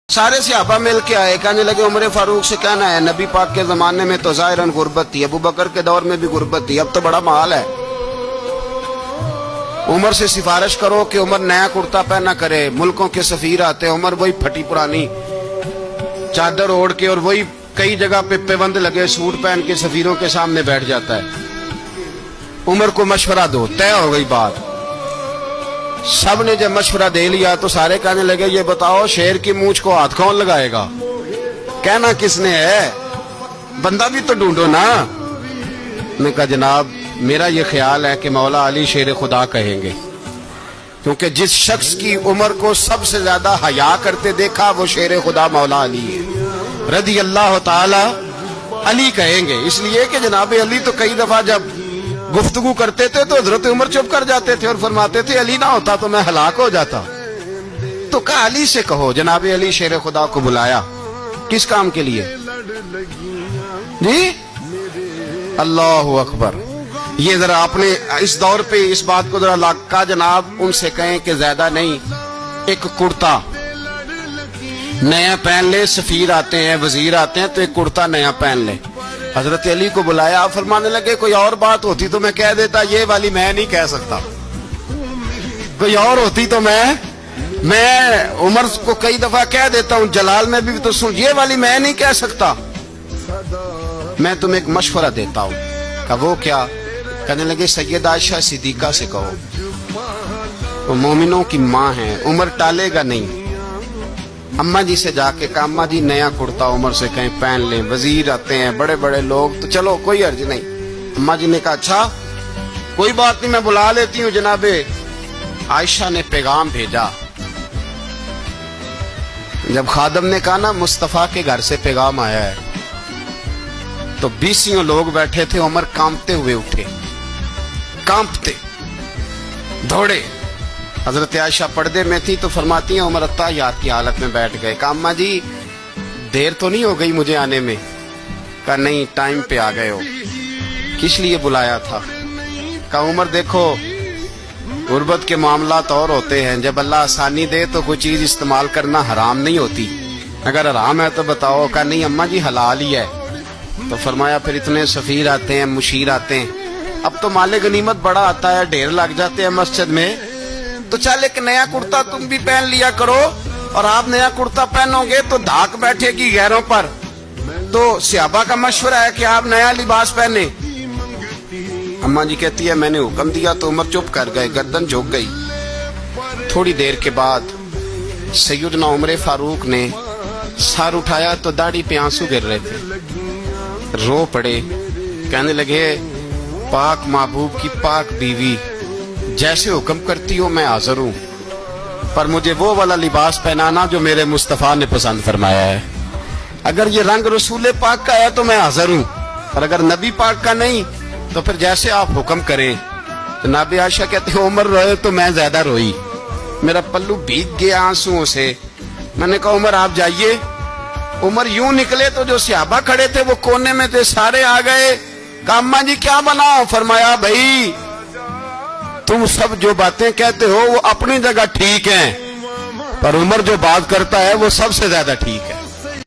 سارے صحابہ مل کے آئے، کہنے لگے عمر فاروق سے کہنا ہے نبی پاک کے زمانے میں تو ظاہراً غربت تھی، ابو بکر کے دور میں بھی غربت تھی، اب تو بڑا مال ہے، عمر سے سفارش کرو کہ عمر نیا کرتا پہنا کرے۔ ملکوں کے سفیر آتے، عمر وہی پھٹی پرانی چادر اوڑھ کے اور وہی کئی جگہ پہ پیوند لگے سوٹ پہن کے سفیروں کے سامنے بیٹھ جاتا ہے۔ عمر کو مشورہ دو، طے ہو گئی بات۔ سب نے جب مشورہ دے لیا تو سارے کہنے لگے یہ بتاؤ شیر کی مونچھ کو ہاتھ کون لگائے گا؟ کہنا کس نے ہے؟ بندہ بھی تو ڈھونڈو نا۔ میں کہا جناب میرا یہ خیال ہے کہ مولا علی شیر خدا کہیں گے، کیونکہ جس شخص کی عمر کو سب سے زیادہ حیا کرتے دیکھا وہ شیر خدا مولا علی ہے رضی اللہ تعالی علی کہیں گے، اس لیے کہ جناب علی تو کئی دفعہ جب گفتگو کرتے تھے تو حضرت عمر چپ کر جاتے تھے اور فرماتے تھے علی نہ ہوتا تو میں ہلاک ہو جاتا۔ تو کہا علی سے کہو۔ جناب علی شیر خدا کو بلایا، کس کام کے لیے؟ جی اللہ اکبر۔ یہ ذرا اپنے اس دور پہ اس بات کو ذرا لاکا جناب ان سے کہیں کہ زیادہ نہیں، ایک کرتا نیا پہن لے، سفیر آتے ہیں وزیر آتے ہیں تو ایک کرتا نیا پہن لے۔ حضرت علی کو بلایا، فرمانے لگے کوئی اور بات ہوتی تو میں کہہ دیتا، یہ والی میں نہیں کہہ سکتا، کوئی اور ہوتی تو میں عمر کو کئی دفعہ کہہ دیتا ہوں، جلال میں بھی تو سن، یہ والی میں نہیں کہہ سکتا، میں تمہیں ایک مشورہ دیتا ہوں۔ کہ وہ کیا؟ کہنے لگے سیدہ عائشہ صدیقہ سے کہو، وہ مومنوں کی ماں ہیں، عمر ٹالے گا نہیں۔ اماں جی سے جا کے کہا اماں جی نیا کرتا عمر سے کہیں پہن لیں، وزیر آتے ہیں بڑے بڑے لوگ تو چلو کوئی حرج نہیں۔ اماں جی نے کہا اچھا کوئی بات نہیں میں بلا لیتی ہوں۔ جناب عائشہ نے پیغام بھیجا، جب خادم نے کہا نا مصطفیٰ کے گھر سے پیغام آیا ہے تو 20 لوگ بیٹھے تھے، عمر کانپتے ہوئے اٹھے، کانپتے دوڑے۔ حضرت عائشہ پردے میں تھی تو فرماتی ہیں عمر اتحیات کی حالت میں بیٹھ گئے۔ کہا اماں جی دیر تو نہیں ہو گئی مجھے آنے میں؟ کہا نہیں ٹائم پہ آ گئے ہو۔ کس لیے بلایا تھا؟ کہا عمر دیکھو غربت کے معاملات اور ہوتے ہیں، جب اللہ آسانی دے تو کوئی چیز استعمال کرنا حرام نہیں ہوتی، اگر حرام ہے تو بتاؤ۔ کہا نہیں اماں جی حلال ہی ہے۔ تو فرمایا پھر اتنے سفیر آتے ہیں مشیر آتے ہیں، اب تو مال غنیمت بڑا آتا ہے، ڈھیر لگ جاتے ہیں مسجد میں، تو چل ایک نیا کرتا تم بھی پہن لیا کرو، اور آپ نیا کرتا پہنو گے تو دھاک بیٹھے گی غیروں پر۔ تو صحابہ کا مشورہ ہے کہ آپ نیا لباس پہنے۔ اماں جی کہتی ہے میں نے حکم دیا تو عمر چپ کر گئے، گردن جھک گئی۔ تھوڑی دیر کے بعد سیدنا عمر فاروق نے سر اٹھایا تو داڑھی پہ آنسو گر رہے تھے، رو پڑے، کہنے لگے پاک محبوب کی پاک بیوی جیسے حکم کرتی ہو میں حاضر ہوں، پر مجھے وہ والا لباس پہنانا جو میرے مصطفیٰ نے پسند فرمایا ہے۔ اگر یہ رنگ رسول پاک کا ہے تو میں حاضر ہوں، اور اگر نبی پاک کا نہیں تو پھر جیسے آپ حکم کریں۔ جناب عائشہ کہتے ہیں عمر روئے تو میں زیادہ روئی، میرا پلو بھیگ گیا آنسوؤں سے۔ میں نے کہا عمر آپ جائیے۔ عمر یوں نکلے تو جو صحابہ کھڑے تھے وہ کونے میں تھے، سارے آ گئے۔ کہا اماں جی کیا بنا؟ فرمایا بھائی تم سب جو باتیں کہتے ہو وہ اپنی جگہ ٹھیک ہیں، پر عمر جو بات کرتا ہے وہ سب سے زیادہ ٹھیک ہے۔